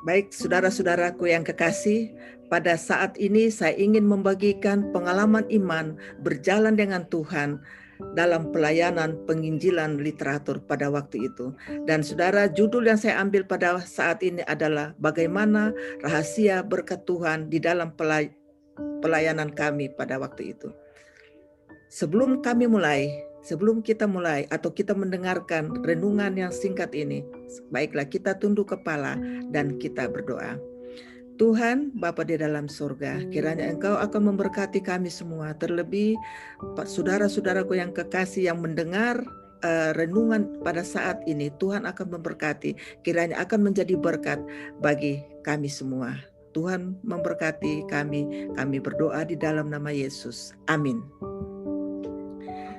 Baik, saudara-saudaraku yang kekasih, pada saat ini saya ingin membagikan pengalaman iman berjalan dengan Tuhan dalam pelayanan penginjilan literatur pada waktu itu. Dan saudara, judul yang saya ambil pada saat ini adalah bagaimana rahasia berkat Tuhan di dalam pelayanan kami pada waktu itu. Sebelum kita mulai atau kita mendengarkan renungan yang singkat ini, baiklah kita tunduk kepala dan kita berdoa. Tuhan, Bapa di dalam surga, kiranya Engkau akan memberkati kami semua, terlebih saudara-saudaraku yang kekasih yang mendengar renungan pada saat ini. Tuhan akan memberkati, kiranya akan menjadi berkat bagi kami semua. Tuhan memberkati kami berdoa di dalam nama Yesus. Amin.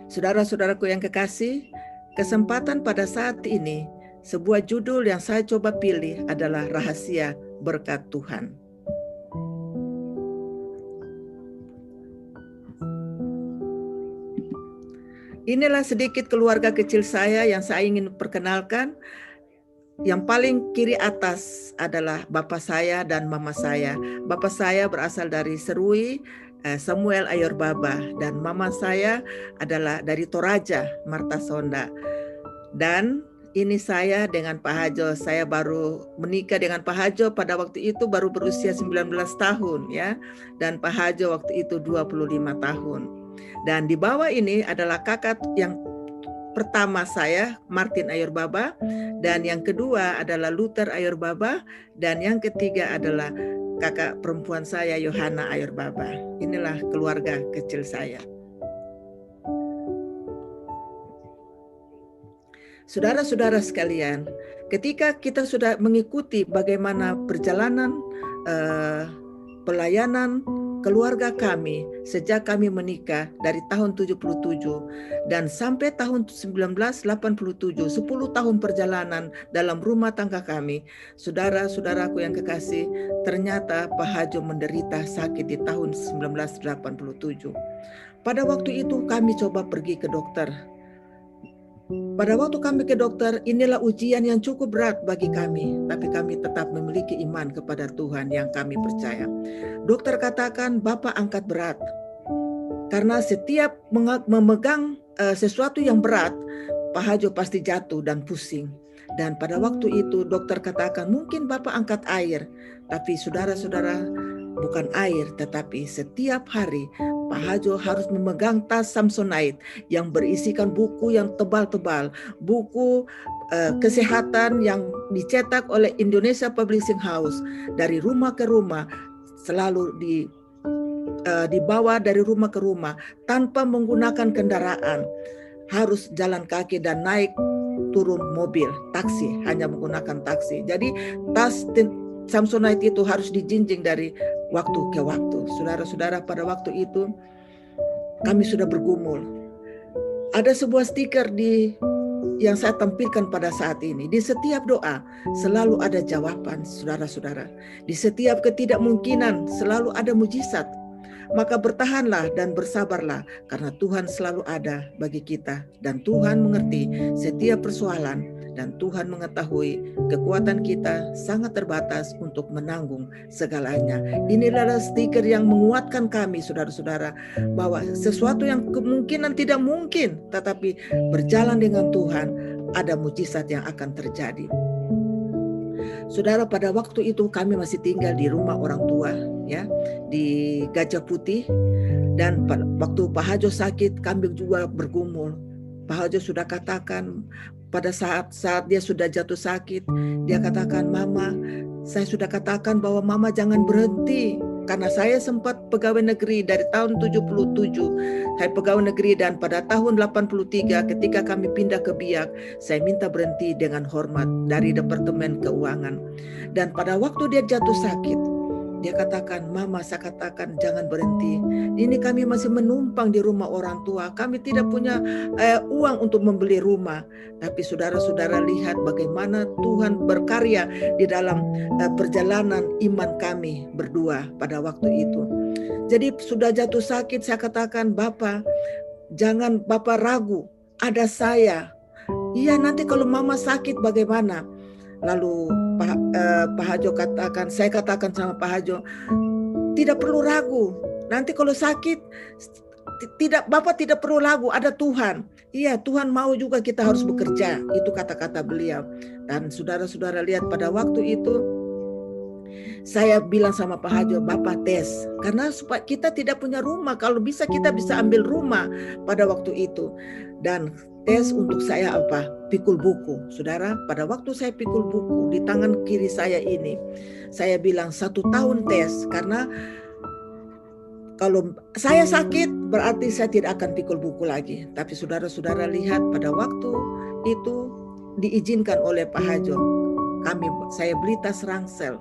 Saudara-saudaraku yang kekasih, kesempatan pada saat ini, sebuah judul yang saya coba pilih adalah rahasia berkat Tuhan. Inilah sedikit keluarga kecil saya yang saya ingin perkenalkan. Yang paling kiri atas adalah bapak saya dan mama saya. Bapak saya berasal dari Serui, Samuel Ayorbaba, dan mama saya adalah dari Toraja, Marta Sonda. Dan ini saya dengan Pak Hajo. Saya baru menikah dengan Pak Hajo pada waktu itu baru berusia 19 tahun ya. Dan Pak Hajo waktu itu 25 tahun. Dan di bawah ini adalah kakak yang pertama saya, Martin Ayorbaba, dan yang kedua adalah Luther Ayorbaba, dan yang ketiga adalah kakak perempuan saya, Yohana Ayorbaba. Inilah keluarga kecil saya. Saudara-saudara sekalian, ketika kita sudah mengikuti bagaimana perjalanan pelayanan keluarga kami sejak kami menikah dari tahun 77 dan sampai tahun 1987, 10 tahun perjalanan dalam rumah tangga kami. Saudara-saudaraku yang kekasih, ternyata Pak Hajo menderita sakit di tahun 1987. Pada waktu itu kami coba pergi ke dokter. Pada waktu kami ke dokter, inilah ujian yang cukup berat bagi kami, tapi kami tetap memiliki iman kepada Tuhan yang kami percaya. Dokter katakan, Bapak angkat berat. Karena setiap memegang sesuatu yang berat, Pak Hajo pasti jatuh dan pusing. Dan pada waktu itu dokter katakan, mungkin Bapak angkat air. Tapi saudara-saudara, bukan air, tetapi setiap hari Pak Hajo harus memegang tas Samsonite yang berisikan buku yang tebal-tebal, buku kesehatan yang dicetak oleh Indonesia Publishing House. Dari rumah ke rumah, selalu dibawa dari rumah ke rumah tanpa menggunakan kendaraan, harus jalan kaki dan naik turun mobil, taksi, hanya menggunakan taksi. Jadi tas Samsonite itu harus dijinjing dari waktu ke waktu. Saudara-saudara, pada waktu itu kami sudah bergumul. Ada sebuah stiker yang saya tampilkan pada saat ini. Di setiap doa selalu ada jawaban, saudara-saudara. Di setiap ketidakmungkinan selalu ada mujizat. Maka bertahanlah dan bersabarlah, karena Tuhan selalu ada bagi kita, dan Tuhan mengerti setiap persoalan, dan Tuhan mengetahui kekuatan kita sangat terbatas untuk menanggung segalanya. Inilah stiker yang menguatkan kami, saudara-saudara, bahwa sesuatu yang kemungkinan tidak mungkin, tetapi berjalan dengan Tuhan, ada mujizat yang akan terjadi. Saudara, pada waktu itu kami masih tinggal di rumah orang tua, ya, di Gajah Putih. Dan waktu Pak Hajo sakit, kami juga bergumul. Pak Hajo sudah katakan pada saat dia sudah jatuh sakit, dia katakan, Mama, saya sudah katakan bahwa Mama jangan berhenti. Karena saya sempat pegawai negeri dari tahun 77, saya pegawai negeri, dan pada tahun 83 ketika kami pindah ke Biak, saya minta berhenti dengan hormat dari Departemen Keuangan. Dan pada waktu dia jatuh sakit, dia katakan, Mama, saya katakan jangan berhenti. Ini kami masih menumpang di rumah orang tua. Kami tidak punya uang untuk membeli rumah. Tapi saudara-saudara lihat bagaimana Tuhan berkarya di dalam perjalanan iman kami berdua pada waktu itu. Jadi sudah jatuh sakit, saya katakan, Bapak, jangan Bapak ragu. Ada saya. Iya, nanti kalau Mama sakit bagaimana? Lalu Pak Hajo katakan, saya katakan sama Pak Hajo, tidak perlu ragu. Nanti kalau sakit, Bapak tidak perlu ragu, ada Tuhan. Iya, Tuhan mau juga kita harus bekerja. Itu kata-kata beliau. Dan saudara-saudara lihat pada waktu itu, saya bilang sama Pak Hajo, Bapak tes. Karena supaya kita tidak punya rumah. Kalau bisa kita bisa ambil rumah pada waktu itu. Dan tes untuk saya apa? Pikul buku. Saudara, pada waktu saya pikul buku di tangan kiri saya ini, saya bilang 1 tahun tes. Karena kalau saya sakit berarti saya tidak akan pikul buku lagi. Tapi saudara-saudara lihat pada waktu itu diizinkan oleh Pak Hajo. Saya beli tas ransel,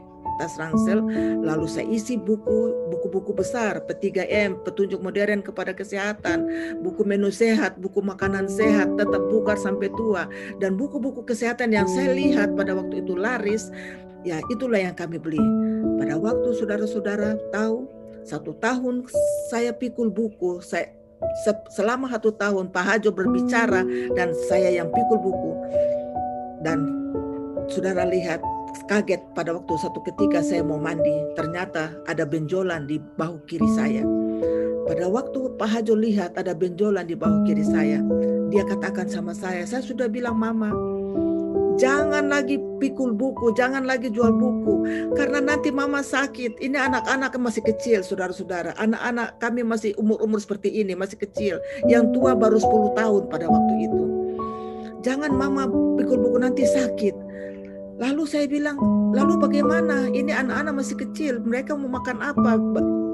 lalu saya isi buku-buku besar, P3M, petunjuk modern kepada kesehatan, buku menu sehat, buku makanan sehat, tetap bugar sampai tua, dan buku-buku kesehatan yang saya lihat pada waktu itu laris, ya itulah yang kami beli. Pada waktu saudara-saudara tahu, 1 tahun saya pikul buku, selama 1 tahun Pak Hajo berbicara dan saya yang pikul buku. Dan saudara lihat, kaget pada waktu satu ketika saya mau mandi, ternyata ada benjolan di bahu kiri saya. Pada waktu Pak Hajo lihat ada benjolan di bahu kiri saya, dia katakan sama saya sudah bilang Mama, jangan lagi pikul buku, jangan lagi jual buku, karena nanti Mama sakit. Ini anak-anak masih kecil, saudara-saudara. Anak-anak kami masih umur-umur seperti ini, masih kecil. Yang tua baru 10 tahun pada waktu itu. Jangan Mama pikul buku, nanti sakit. Lalu saya bilang, lalu bagaimana? Ini anak-anak masih kecil, mereka mau makan apa?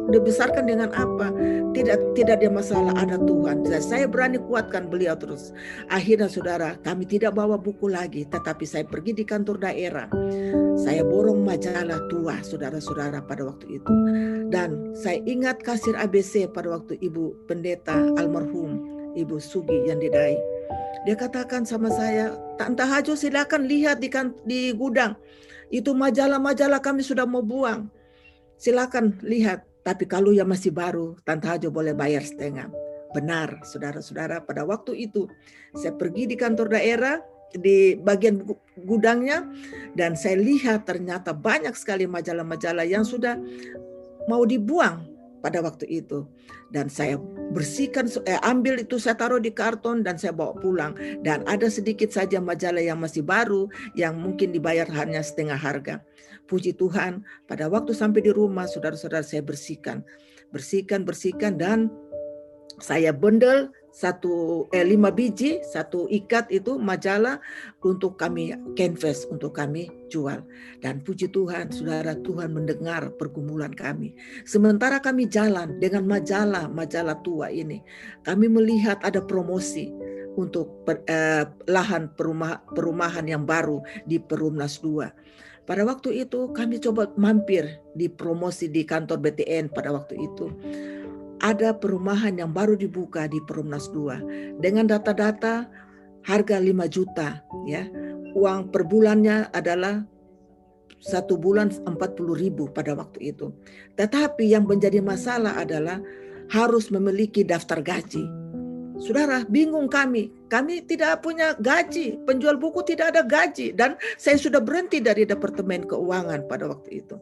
Dibesarkan dengan apa? Tidak ada masalah, ada Tuhan. Saya berani kuatkan beliau terus. Akhirnya saudara, kami tidak bawa buku lagi, tetapi saya pergi di kantor daerah. Saya borong majalah tua, saudara-saudara, pada waktu itu. Dan saya ingat kasir ABC pada waktu Ibu Pendeta almarhum Ibu Sugi yang didai. Dia katakan sama saya, Tante Hajo silakan lihat di gudang. Itu majalah-majalah kami sudah mau buang. Silakan lihat. Tapi kalau yang masih baru, Tante Hajo boleh bayar setengah. Benar, saudara-saudara, pada waktu itu saya pergi di kantor daerah, di bagian gudangnya, dan saya lihat ternyata banyak sekali majalah-majalah yang sudah mau dibuang pada waktu itu. Dan saya bersihkan, ambil itu, saya taruh di karton dan saya bawa pulang. Dan ada sedikit saja majalah yang masih baru, yang mungkin dibayar hanya setengah harga. Puji Tuhan, pada waktu sampai di rumah, saudara-saudara, saya bersihkan, dan saya bundel 5 biji, 1 ikat itu majalah untuk kami canvas, untuk kami jual. Dan puji Tuhan, saudara, Tuhan mendengar pergumulan kami. Sementara kami jalan dengan majalah tua ini, kami melihat ada promosi untuk lahan perumahan yang baru di Perumnas 2. Pada waktu itu kami coba mampir di promosi di kantor BTN pada waktu itu. Ada perumahan yang baru dibuka di Perumnas 2 dengan data-data harga 5 juta ya. Uang per bulannya adalah 1 bulan 40.000 pada waktu itu. Tetapi yang menjadi masalah adalah harus memiliki daftar gaji. Saudara, bingung kami tidak punya gaji, penjual buku tidak ada gaji, dan saya sudah berhenti dari Departemen Keuangan pada waktu itu.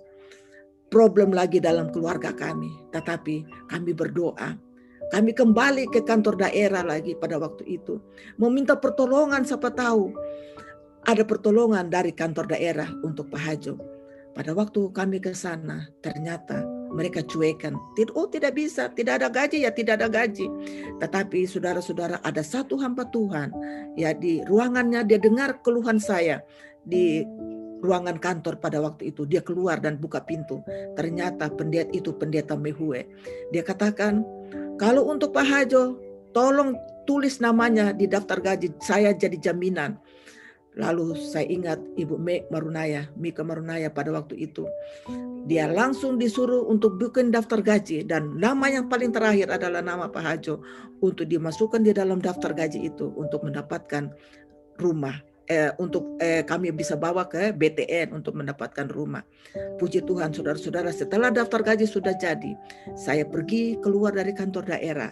Problem lagi dalam keluarga kami, tetapi kami berdoa. Kami kembali ke kantor daerah lagi pada waktu itu, meminta pertolongan, siapa tahu ada pertolongan dari kantor daerah untuk Pak Hajo. Pada waktu kami ke sana, ternyata mereka cuekan. Tidak bisa, tidak ada gaji, ya tidak ada gaji. Tetapi saudara-saudara, ada satu hamba Tuhan, ya di ruangannya dia dengar keluhan saya di ruangan kantor pada waktu itu. Dia keluar dan buka pintu. Ternyata pendeta Mehue. Dia katakan, kalau untuk Pak Hajo, tolong tulis namanya di daftar gaji, saya jadi jaminan. Lalu saya ingat Ibu Mika Marunaya pada waktu itu. Dia langsung disuruh untuk bikin daftar gaji, dan nama yang paling terakhir adalah nama Pak Hajo untuk dimasukkan di dalam daftar gaji itu untuk mendapatkan rumah. Untuk kami bisa bawa ke BTN untuk mendapatkan rumah. Puji Tuhan, saudara-saudara, setelah daftar gaji sudah jadi, saya pergi keluar dari kantor daerah,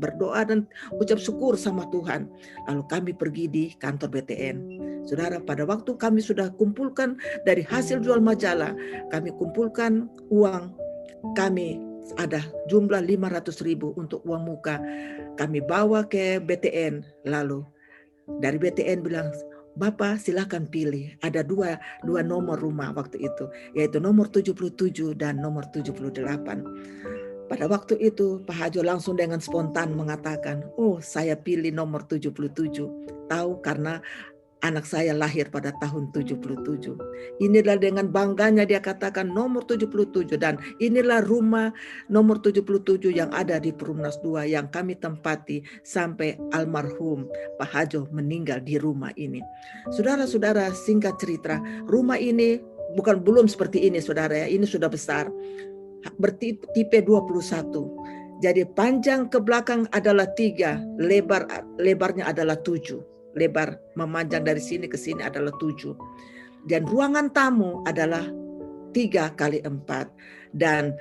berdoa dan ucap syukur sama Tuhan. Lalu kami pergi di kantor BTN. Saudara, pada waktu kami sudah kumpulkan dari hasil jual majalah, kami kumpulkan uang, kami ada jumlah 500.000 untuk uang muka. Kami bawa ke BTN, lalu dari BTN bilang, Bapak silakan pilih. Ada dua nomor rumah waktu itu, yaitu nomor 77 dan nomor 78. Pada waktu itu Pak Hajo langsung dengan spontan mengatakan, oh saya pilih nomor 77. Tahu karena anak saya lahir pada tahun 77. Inilah dengan bangganya dia katakan nomor 77, dan inilah rumah nomor 77 yang ada di Perumnas 2 yang kami tempati sampai almarhum Pak Hajo meninggal di rumah ini. Saudara-saudara, singkat cerita, rumah ini belum seperti ini saudara ya, ini sudah besar. Bertipe 21. Jadi panjang ke belakang adalah 3, lebarnya adalah 7. Lebar memanjang dari sini ke sini adalah 7. Dan ruangan tamu adalah 3 kali 4. Dan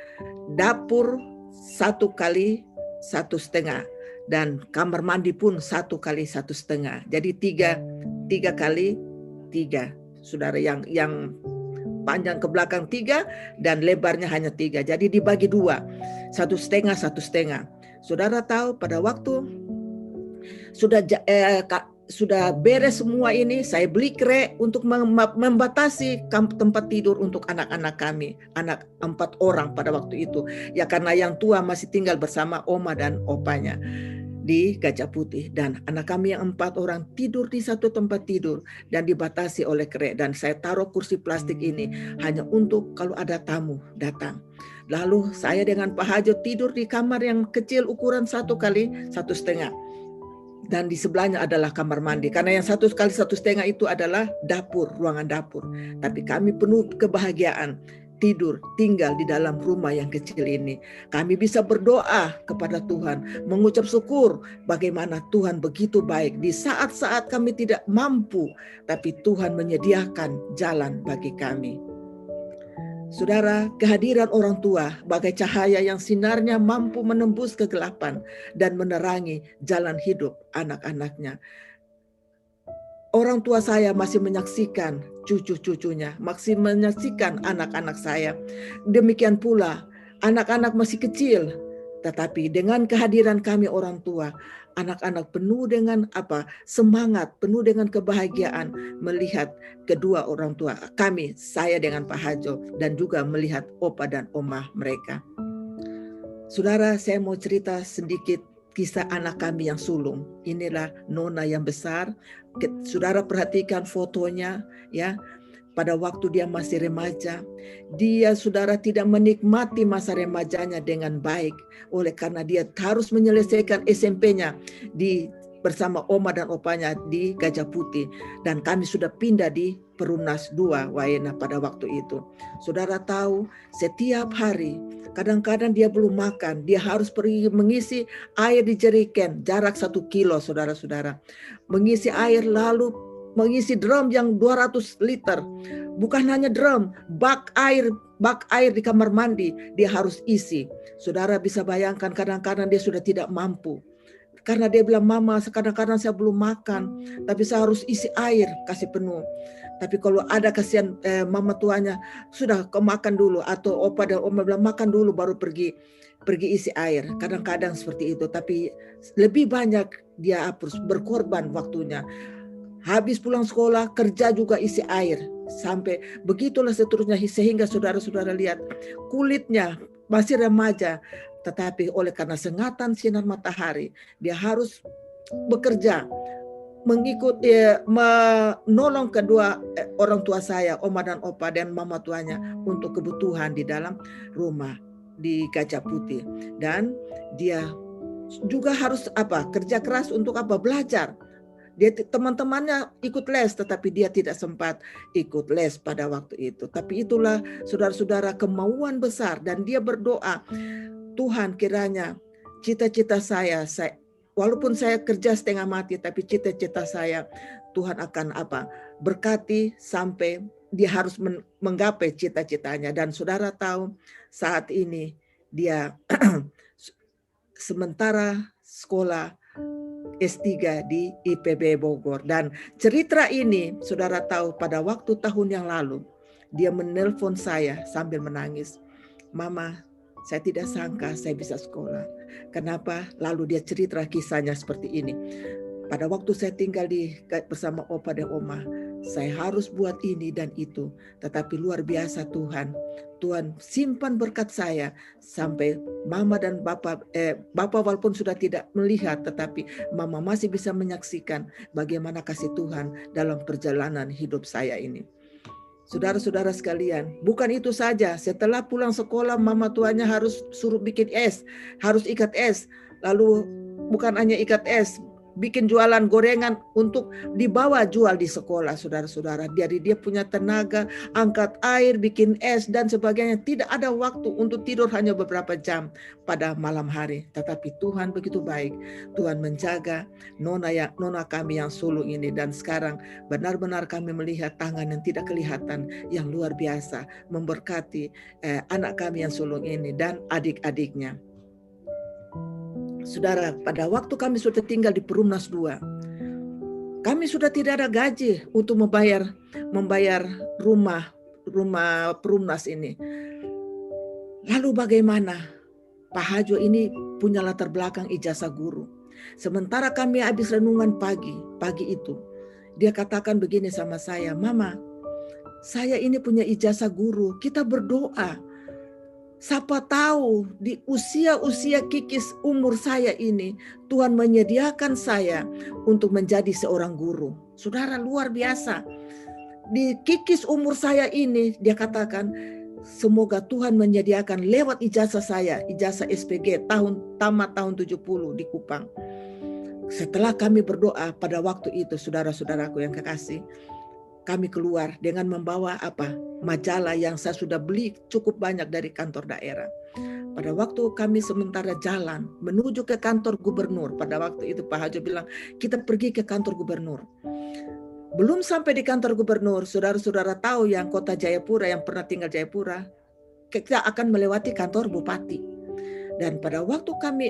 dapur 1 kali 1,5. Dan kamar mandi pun 1 kali 1,5. Jadi 3 kali 3. Saudara, yang panjang ke belakang 3 dan lebarnya hanya 3. Jadi dibagi 2, 1,5, 1,5. Saudara tahu pada waktu sudah beres semua ini, saya beli krek untuk membatasi tempat tidur untuk anak-anak kami, anak 4 orang pada waktu itu. Ya karena yang tua masih tinggal bersama oma dan opanya di Gajah Putih, dan anak kami yang 4 orang tidur di satu tempat tidur dan dibatasi oleh krek, dan saya taruh kursi plastik ini hanya untuk kalau ada tamu datang. Lalu saya dengan Pak Hajo tidur di kamar yang kecil ukuran 1 kali 1,5, dan di sebelahnya adalah kamar mandi, karena yang 1 kali 1,5 itu adalah dapur, ruangan dapur. Tapi kami penuh kebahagiaan tinggal di dalam rumah yang kecil ini. Kami bisa berdoa kepada Tuhan, mengucap syukur bagaimana Tuhan begitu baik. Di saat-saat kami tidak mampu, tapi Tuhan menyediakan jalan bagi kami. Saudara, kehadiran orang tua bagai cahaya yang sinarnya mampu menembus kegelapan dan menerangi jalan hidup anak-anaknya. Orang tua saya masih menyaksikan cucu-cucunya, masih menyaksikan anak-anak saya. Demikian pula anak-anak masih kecil, tetapi dengan kehadiran kami orang tua, anak-anak penuh dengan semangat, penuh dengan kebahagiaan melihat kedua orang tua kami, saya dengan Pak Hajo, dan juga melihat opa dan oma mereka. Saudara, saya mau cerita sedikit kisah anak kami yang sulung. Inilah Nona yang besar. Saudara perhatikan fotonya ya. Pada waktu dia masih remaja, dia saudara tidak menikmati masa remajanya dengan baik, oleh karena dia harus menyelesaikan SMP-nya bersama oma dan opanya di Gajah Putih, dan kami sudah pindah di Perumnas 2 Waena pada waktu itu. Saudara tahu, setiap hari kadang-kadang dia belum makan, dia harus pergi mengisi air di jerigen jarak 1 kilo, saudara-saudara. Mengisi air, lalu mengisi drum yang 200 liter. Bukan hanya drum, bak air di kamar mandi dia harus isi. Saudara bisa bayangkan, kadang-kadang dia sudah tidak mampu. Karena dia bilang, Mama, kadang-kadang saya belum makan, tapi saya harus isi air, kasih penuh. Tapi kalau ada kasihan mama tuanya, sudah kau makan dulu, atau opa dan oma bilang makan dulu baru pergi isi air. Kadang-kadang seperti itu, tapi lebih banyak dia harus berkorban waktunya. Habis pulang sekolah, kerja juga isi air. Sampai begitulah seterusnya, sehingga saudara-saudara lihat kulitnya masih remaja, tetapi oleh karena sengatan sinar matahari, dia harus bekerja, menolong kedua orang tua saya, oma dan opa dan mama tuanya, untuk kebutuhan di dalam rumah di Gajah Putih. Dan dia juga harus kerja keras untuk belajar. Dia teman-temannya ikut les, tetapi dia tidak sempat ikut les pada waktu itu. Tapi itulah saudara-saudara kemauan besar, dan dia berdoa, Tuhan kiranya cita-cita saya walaupun saya kerja setengah mati, tapi cita-cita saya Tuhan akan berkati sampai dia harus menggapai cita-citanya. Dan saudara tahu saat ini dia sementara sekolah S3 di IPB Bogor. Dan cerita ini saudara tahu, pada waktu tahun yang lalu dia menelpon saya sambil menangis. Mama, saya tidak sangka saya bisa sekolah. Kenapa? Lalu dia cerita kisahnya seperti ini. Pada waktu saya tinggal bersama opa dan oma, saya harus buat ini dan itu. Tetapi luar biasa Tuhan simpan berkat saya sampai mama dan bapak walaupun sudah tidak melihat, tetapi mama masih bisa menyaksikan bagaimana kasih Tuhan dalam perjalanan hidup saya ini. Saudara-saudara sekalian, bukan itu saja. Setelah pulang sekolah, mama tuanya harus suruh bikin es, harus ikat es. Lalu bukan hanya ikat es, bikin jualan gorengan untuk dibawa jual di sekolah, saudara-saudara. Jadi dia punya tenaga, angkat air, bikin es dan sebagainya. Tidak ada waktu untuk tidur, hanya beberapa jam pada malam hari. Tetapi Tuhan begitu baik. Tuhan menjaga nona kami yang sulung ini. Dan sekarang benar-benar kami melihat tangan yang tidak kelihatan yang luar biasa memberkati anak kami yang sulung ini dan adik-adiknya. Saudara, pada waktu kami sudah tinggal di Perumnas 2, kami sudah tidak ada gaji untuk membayar rumah Perumnas ini. Lalu bagaimana? Pak Hajo ini punya latar belakang ijazah guru. Sementara kami habis renungan pagi itu, dia katakan begini sama saya, Mama, saya ini punya ijazah guru, kita berdoa. Siapa tahu di usia kikis umur saya ini, Tuhan menyediakan saya untuk menjadi seorang guru. Saudara, luar biasa. Di kikis umur saya ini, dia katakan, semoga Tuhan menyediakan lewat ijazah saya, ijazah SPG tamat tahun 70 di Kupang. Setelah kami berdoa pada waktu itu, saudara-saudaraku yang kekasih, kami keluar dengan membawa majalah yang saya sudah beli cukup banyak dari kantor daerah. Pada waktu kami sementara jalan menuju ke kantor gubernur, pada waktu itu Pak Hajo bilang, kita pergi ke kantor gubernur. Belum sampai di kantor gubernur, saudara-saudara tahu yang kota Jayapura, yang pernah tinggal Jayapura, kita akan melewati kantor bupati. Dan pada waktu kami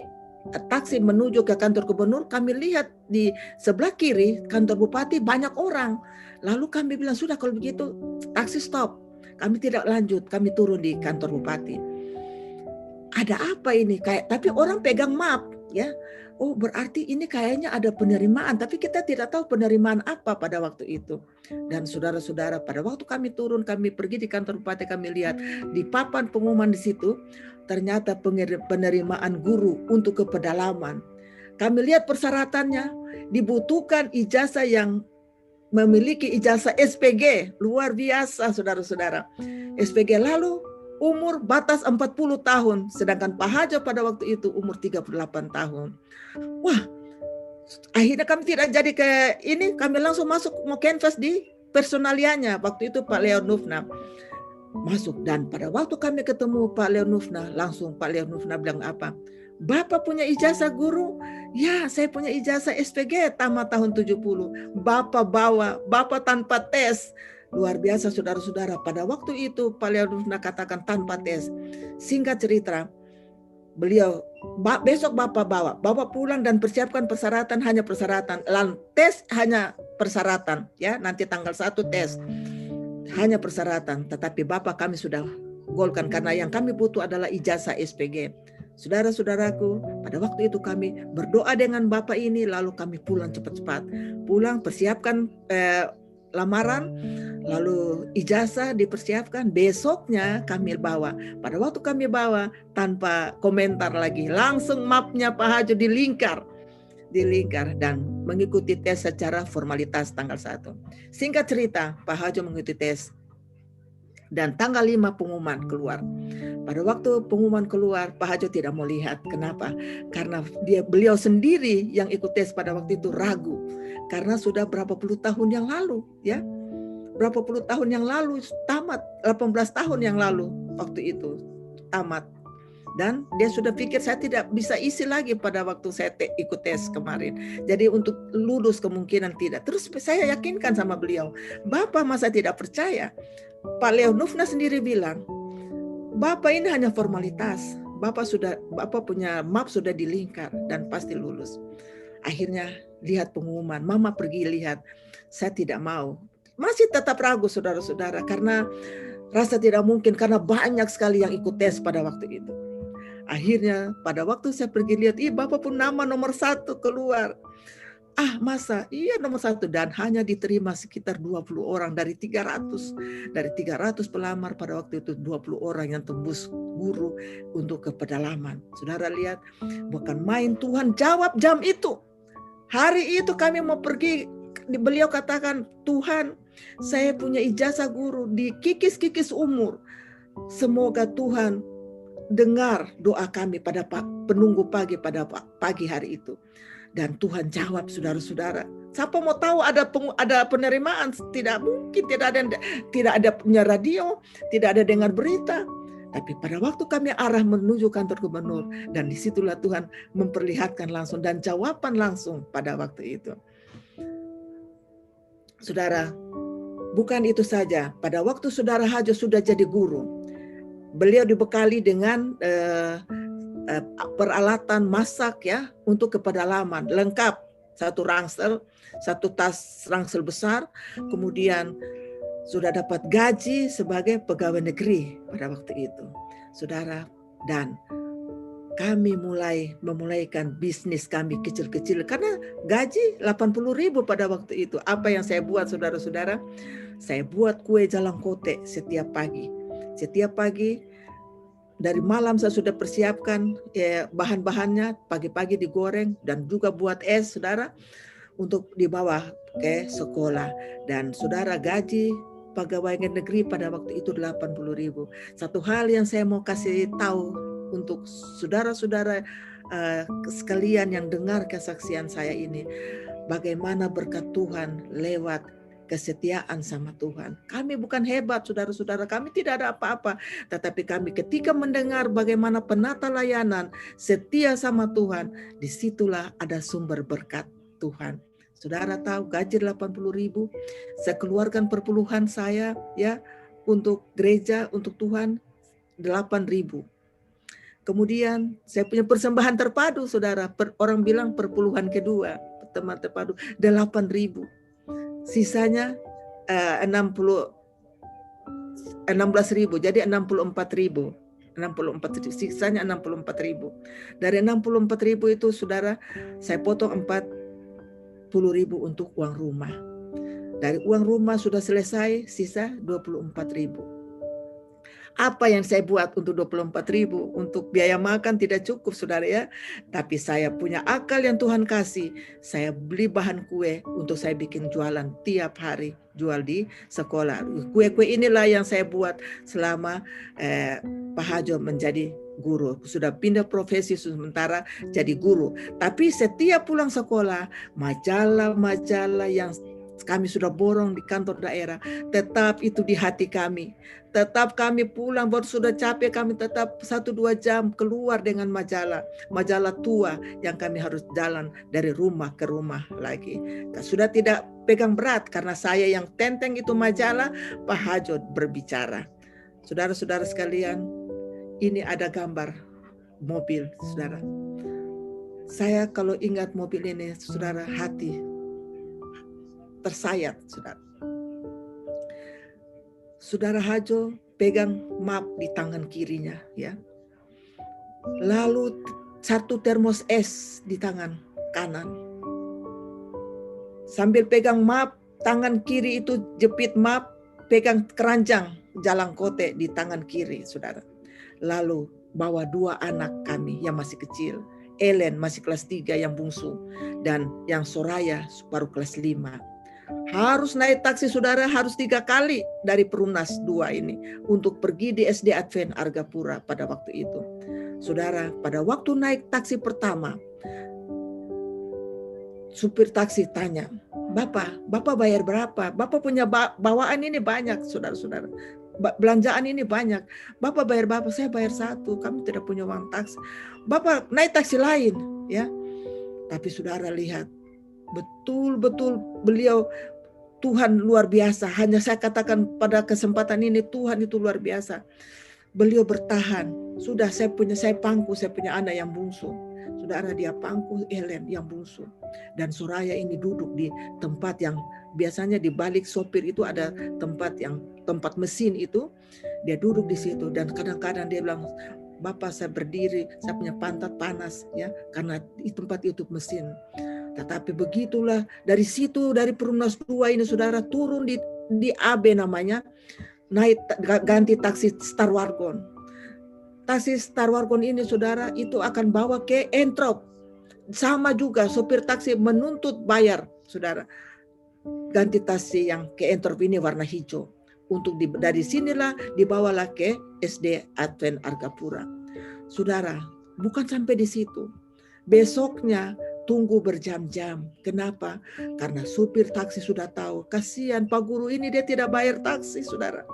taksi menuju ke kantor gubernur, kami lihat di sebelah kiri kantor bupati banyak orang. Lalu kami bilang, sudah kalau begitu taksi stop. Kami tidak lanjut, kami turun di kantor bupati. Ada apa ini? Tapi orang pegang map, ya. Oh, berarti ini kayaknya ada penerimaan, tapi kita tidak tahu penerimaan apa pada waktu itu. Dan saudara-saudara, pada waktu kami turun, kami pergi di kantor bupati, kami lihat di papan pengumuman di situ, ternyata penerimaan guru untuk ke pedalaman. Kami lihat persyaratannya, dibutuhkan ijazah yang memiliki ijazah SPG, luar biasa saudara-saudara. SPG, lalu umur batas 40 tahun, sedangkan Pak Hajo pada waktu itu umur 38 tahun. Wah, akhirnya kami tidak jadi ke ini, kami langsung masuk mau canvas di personalianya. Waktu itu Pak Leon Nufna masuk, dan pada waktu kami ketemu Pak Leon Nufna, langsung Pak Leon Nufna bilang apa? Bapak punya ijazah guru? Ya, saya punya ijazah SPG tamat tahun 70. Bapak bawa, Bapak tanpa tes. Luar biasa saudara-saudara. Pada waktu itu Pak Leon Nufna katakan tanpa tes. Singkat cerita, beliau, besok Bapak bawa, Bapak pulang dan persiapkan persyaratan, hanya persyaratan. Lalu tes hanya persyaratan, ya, nanti tanggal 1 tes. Hanya persyaratan, tetapi Bapak kami sudah golkan karena yang kami butuh adalah ijazah SPG. Saudara-saudaraku, pada waktu itu kami berdoa dengan Bapak ini, lalu kami pulang cepat-cepat. Pulang, persiapkan lamaran, lalu ijazah dipersiapkan, besoknya kami bawa. Pada waktu kami bawa, tanpa komentar lagi, langsung mapnya Pak Hajo dilingkar dan mengikuti tes secara formalitas tanggal 1. Singkat cerita, Pak Hajo mengikuti tes dan tanggal 5 pengumuman keluar. Pada waktu pengumuman keluar, Pak Hajo tidak mau lihat. Kenapa? Karena beliau sendiri yang ikut tes pada waktu itu ragu. Karena sudah berapa puluh tahun yang lalu, ya. Berapa puluh tahun yang lalu tamat, 18 tahun yang lalu waktu itu tamat. Dan dia sudah pikir saya tidak bisa isi lagi pada waktu saya ikut tes kemarin. Jadi untuk lulus kemungkinan tidak. Terus saya yakinkan sama beliau, Bapak masa tidak percaya? Pak Leon Nufna sendiri bilang, Bapak ini hanya formalitas. Bapak punya map sudah dilingkar dan pasti lulus. Akhirnya lihat pengumuman, mama pergi lihat. Saya tidak mau. Masih tetap ragu saudara-saudara, karena rasa tidak mungkin, karena banyak sekali yang ikut tes pada waktu itu. Akhirnya pada waktu saya pergi lihat, Bapak pun nama nomor 1 keluar. Masa? Iya nomor 1, dan hanya diterima sekitar 20 orang dari 300. Dari 300 pelamar pada waktu itu 20 orang yang tembus guru untuk ke pedalaman. Saudara lihat, bukan main, Tuhan jawab jam itu. Hari itu kami mau pergi, beliau katakan, Tuhan, saya punya ijazah guru di kikis-kikis umur. Semoga Tuhan dengar doa kami pada penunggu pagi pada pagi hari itu. Dan Tuhan jawab, saudara-saudara. Siapa mau tahu ada penerimaan? Tidak mungkin, tidak ada punya radio, tidak ada dengar berita. Tapi pada waktu kami arah menuju kantor gubernur, dan disitulah Tuhan memperlihatkan langsung dan jawaban langsung pada waktu itu. Saudara, bukan itu saja. Pada waktu saudara Hajo sudah jadi guru, beliau dibekali dengan peralatan masak ya untuk ke pedalaman lengkap, 1 ransel, 1 tas ransel besar, kemudian sudah dapat gaji sebagai pegawai negeri pada waktu itu, saudara. Dan kami memulaikan bisnis kami kecil-kecil karena gaji 80.000 pada waktu itu. Apa yang saya buat, saudara-saudara? Saya buat kue jalangkote setiap pagi. Setiap pagi dari malam saya sudah persiapkan bahan-bahannya, pagi-pagi digoreng, dan juga buat es, saudara, untuk dibawa ke sekolah. Dan saudara, gaji pegawai negeri pada waktu itu 80.000. Satu hal yang saya mau kasih tahu untuk saudara-saudara sekalian yang dengar kesaksian saya ini, bagaimana berkat Tuhan lewat kesetiaan sama Tuhan. Kami bukan hebat, saudara-saudara, kami tidak ada apa-apa, tetapi kami ketika mendengar bagaimana penata layanan setia sama Tuhan, disitulah ada sumber berkat Tuhan. Saudara tahu, gaji 80.000, saya keluarkan perpuluhan saya ya untuk gereja, untuk Tuhan 8.000. Kemudian saya punya persembahan terpadu, saudara, orang bilang perpuluhan kedua, teman terpadu 8.000. Sisanya 16.000, jadi 64.000. Sisanya 64.000. Dari 64.000 itu, saudara, saya potong 40.000 untuk uang rumah. Dari uang rumah sudah selesai, sisa 24.000. Apa yang saya buat untuk 24.000? Untuk biaya makan tidak cukup, saudara ya. Tapi saya punya akal yang Tuhan kasih. Saya beli bahan kue untuk saya bikin jualan tiap hari. Jual di sekolah. Kue-kue inilah yang saya buat selama Pak Hajo menjadi guru. Sudah pindah profesi sementara jadi guru. Tapi setiap pulang sekolah, majalah-majalah yang kami sudah borong di kantor daerah, tetap itu di hati kami. Tetap kami pulang, baru sudah capek, kami tetap 1-2 jam keluar dengan majalah tua yang kami harus jalan dari rumah ke rumah lagi. Sudah tidak pegang berat karena saya yang tenteng itu majalah, Pak Hajo berbicara. Saudara-saudara sekalian, ini ada gambar mobil, saudara. Saya kalau ingat mobil ini, saudara, hati tersayat, saudara. Saudara Hajo pegang map di tangan kirinya, ya. Lalu 1 termos es di tangan kanan. Sambil pegang map, tangan kiri itu jepit map, pegang keranjang jalangkote di tangan kiri, saudara. Lalu bawa 2 anak kami yang masih kecil. Ellen masih kelas 3 yang bungsu, dan yang Soraya baru kelas 5. Harus naik taksi, saudara, harus 3 kali dari Perumnas 2 ini untuk pergi di SD Advent Argapura pada waktu itu. Saudara, pada waktu naik taksi pertama, supir taksi tanya, Bapak bayar berapa? Bapak punya bawaan ini banyak, saudara-saudara. Belanjaan ini banyak. Bapak bayar berapa? Saya bayar 1. Kami tidak punya uang taksi. Bapak naik taksi lain, ya. Tapi saudara lihat, betul-betul beliau, Tuhan luar biasa. Hanya saya katakan pada kesempatan ini, Tuhan itu luar biasa. Beliau bertahan. Sudah saya punya anak yang bungsu. Saudara, dia pangku Ellen yang bungsu. Dan Soraya ini duduk di tempat yang biasanya di balik sopir itu ada tempat mesin itu. Dia duduk di situ dan kadang-kadang dia bilang, Bapak saya berdiri, saya punya pantat panas ya karena di tempat itu mesin. Tetapi begitulah dari situ, dari Perumnas 2 ini saudara turun di AB namanya, naik ganti taksi Star Wargon. Taksi Star Wargon ini saudara itu akan bawa ke Entrop. Sama juga sopir taksi menuntut bayar saudara. Ganti taksi yang ke Entrop ini warna hijau. Untuk dari sinilah dibawalah ke SD Advent Argapura. Saudara, bukan sampai di situ. Besoknya tunggu berjam-jam. Kenapa? Karena supir taksi sudah tahu, kasihan Pak Guru ini dia tidak bayar taksi, saudara.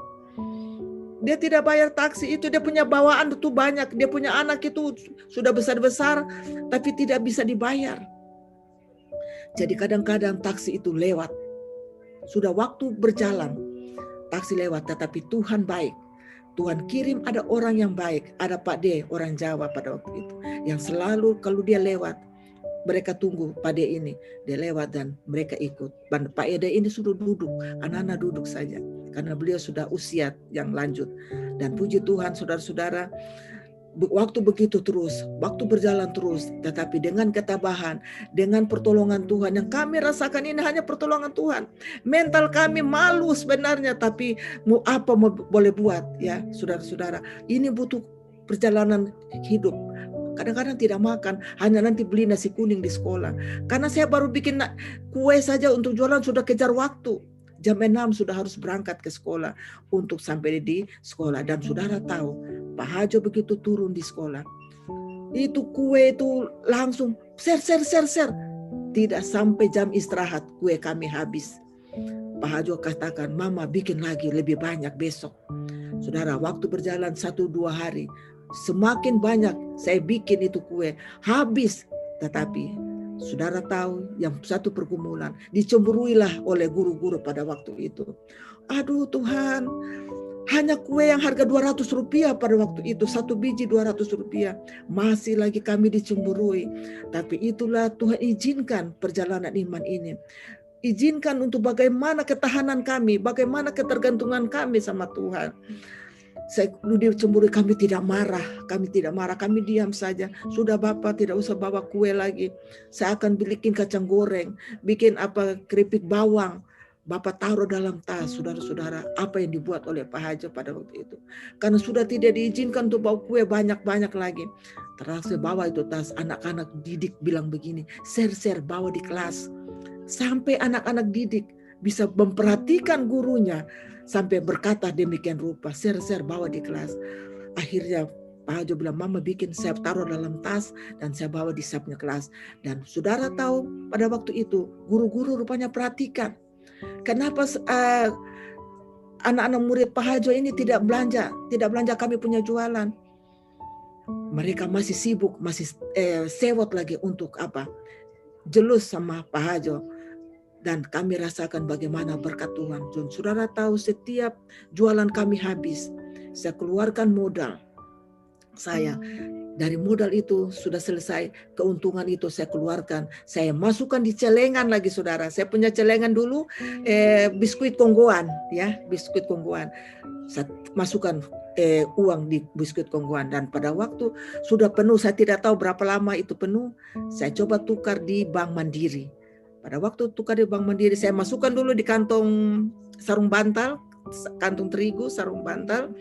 Dia tidak bayar taksi, itu dia punya bawaan itu banyak. Dia punya anak itu sudah besar-besar, tapi tidak bisa dibayar. Jadi kadang-kadang taksi itu lewat. Sudah waktu berjalan, taksi lewat, tetapi Tuhan baik. Tuhan kirim ada orang yang baik. Ada Pak D, orang Jawa pada waktu itu. Yang selalu kalau dia lewat, mereka tunggu Pak D ini. Dia lewat dan mereka ikut. Pak Ede ini sudah duduk, anak-anak duduk saja. Karena beliau sudah usia yang lanjut. Dan puji Tuhan saudara-saudara, waktu begitu terus, waktu berjalan terus. Tetapi dengan ketabahan, dengan pertolongan Tuhan. Yang kami rasakan ini hanya pertolongan Tuhan. Mental kami malu sebenarnya, tapi mau apa mau boleh buat ya saudara-saudara. Ini butuh perjalanan hidup. Kadang-kadang tidak makan, hanya nanti beli nasi kuning di sekolah. Karena saya baru bikin kue saja untuk jualan sudah kejar waktu. Jam 6 sudah harus berangkat ke sekolah untuk sampai di sekolah. Dan saudara tahu, Pak Hajo begitu turun di sekolah, itu kue itu langsung ser. Tidak sampai jam istirahat kue kami habis. Pak Hajo katakan, Mama bikin lagi lebih banyak besok. Saudara, waktu berjalan 1-2 hari, semakin banyak saya bikin itu kue, habis. Tetapi saudara tahu yang satu pergumulan, dicemburuilah oleh guru-guru pada waktu itu. Aduh Tuhan, hanya kue yang harga Rp200 pada waktu itu, 1 biji Rp200. Masih lagi kami dicemburui. Tapi itulah Tuhan izinkan perjalanan iman ini. Izinkan untuk bagaimana ketahanan kami, bagaimana ketergantungan kami sama Tuhan. Saya dicemburi, kami tidak marah, kami diam saja. Sudah Bapak tidak usah bawa kue lagi. Saya akan bikin kacang goreng, bikin keripik bawang. Bapak taruh dalam tas, saudara-saudara, apa yang dibuat oleh Pak Hajo pada waktu itu. Karena sudah tidak diizinkan untuk bawa kue banyak-banyak lagi. Terus saya bawa itu tas, anak-anak didik bilang begini, ser bawa di kelas. Sampai anak-anak didik bisa memperhatikan gurunya. Sampai berkata demikian rupa, ser bawa di kelas. Akhirnya Pak Hajo bilang, Mama bikin, saya taruh dalam tas dan saya bawa di sapnya kelas. Dan saudara tahu pada waktu itu guru-guru rupanya perhatikan. Kenapa anak-anak murid Pak Hajo ini tidak belanja kami punya jualan. Mereka masih sibuk, masih sewot lagi untuk jelus sama Pak Hajo. Dan kami rasakan bagaimana berkat Tuhan. Dan saudara tahu setiap jualan kami habis, saya keluarkan modal saya. Dari modal itu sudah selesai, keuntungan itu saya keluarkan. Saya masukkan di celengan lagi saudara. Saya punya celengan dulu, biskuit Konggoan. Ya, biskuit Konggoan. Saya masukkan uang di biskuit Konggoan. Dan pada waktu sudah penuh, saya tidak tahu berapa lama itu penuh, saya coba tukar di Bank Mandiri. Pada waktu tukar di Bank Mandiri, saya masukkan dulu di kantong sarung bantal, kantung terigu, sarung bantal.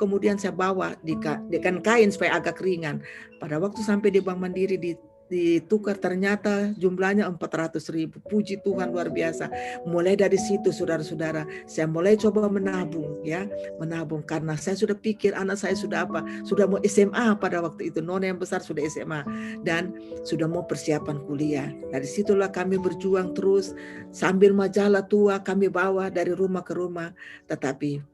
Kemudian saya bawa dengan kain supaya agak ringan. Pada waktu sampai di Bank Mandiri ditukar, ternyata jumlahnya 400.000. Puji Tuhan, luar biasa. Mulai dari situ saudara-saudara, saya mulai coba menabung karena saya sudah pikir anak saya sudah mau SMA pada waktu itu. Nona yang besar sudah SMA dan sudah mau persiapan kuliah. Dari situlah kami berjuang terus, sambil majalah tua kami bawa dari rumah ke rumah. Tetapi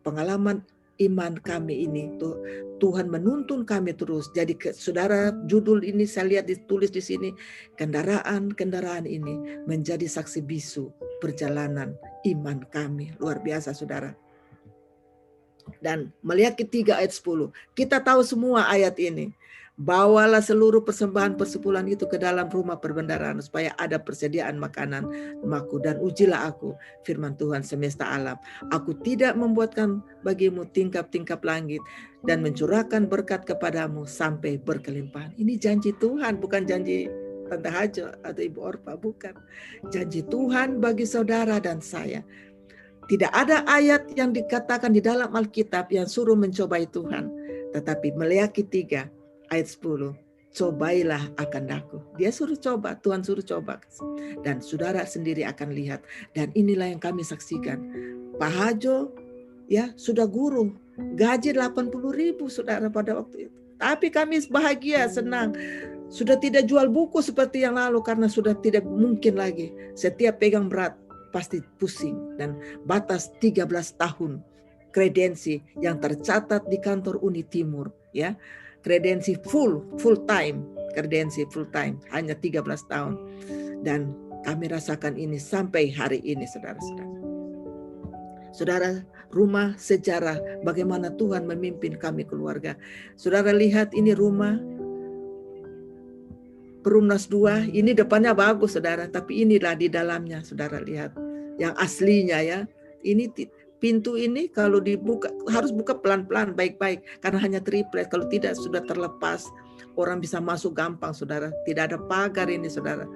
pengalaman iman kami ini Tuhan menuntun kami terus. Jadi saudara, judul ini saya lihat ditulis di sini, kendaraan ini menjadi saksi bisu perjalanan iman kami. Luar biasa saudara. Dan melihat ketiga ayat 10, kita tahu semua ayat ini. Bawalah seluruh persembahan persepuluhan itu ke dalam rumah perbendaharaan supaya ada persediaan makanan maku, dan ujilah aku, firman Tuhan semesta alam. Aku tidak membuatkan bagimu tingkap-tingkap langit dan mencurahkan berkat kepadamu sampai berkelimpahan. Ini janji Tuhan, bukan janji Tante Hajo atau Ibu Orpa, bukan. Janji Tuhan bagi saudara dan saya. Tidak ada ayat yang dikatakan di dalam Alkitab yang suruh mencobai Tuhan. Tetapi Maleakhi 3 ayat 10, cobailah akan daku. Dia suruh coba, Tuhan suruh coba. Dan saudara sendiri akan lihat. Dan inilah yang kami saksikan. Pak Hajo ya sudah guru, gaji 80.000 saudara pada waktu itu. Tapi kami bahagia, senang. Sudah tidak jual buku seperti yang lalu karena sudah tidak mungkin lagi. Setiap pegang berat pasti pusing, dan batas 13 tahun kredensi yang tercatat di kantor Uni Timur ya. Kredensi full time, kredensi full time hanya 13 tahun. Dan kami rasakan ini sampai hari ini saudara-saudara. Saudara, rumah sejarah bagaimana Tuhan memimpin kami keluarga. Saudara lihat ini rumah Perumnas 2, ini depannya bagus saudara, tapi inilah di dalamnya saudara lihat yang aslinya ya. Ini pintu ini kalau dibuka harus buka pelan-pelan baik-baik karena hanya triplet, kalau tidak sudah terlepas, orang bisa masuk gampang saudara. Tidak ada pagar ini saudara.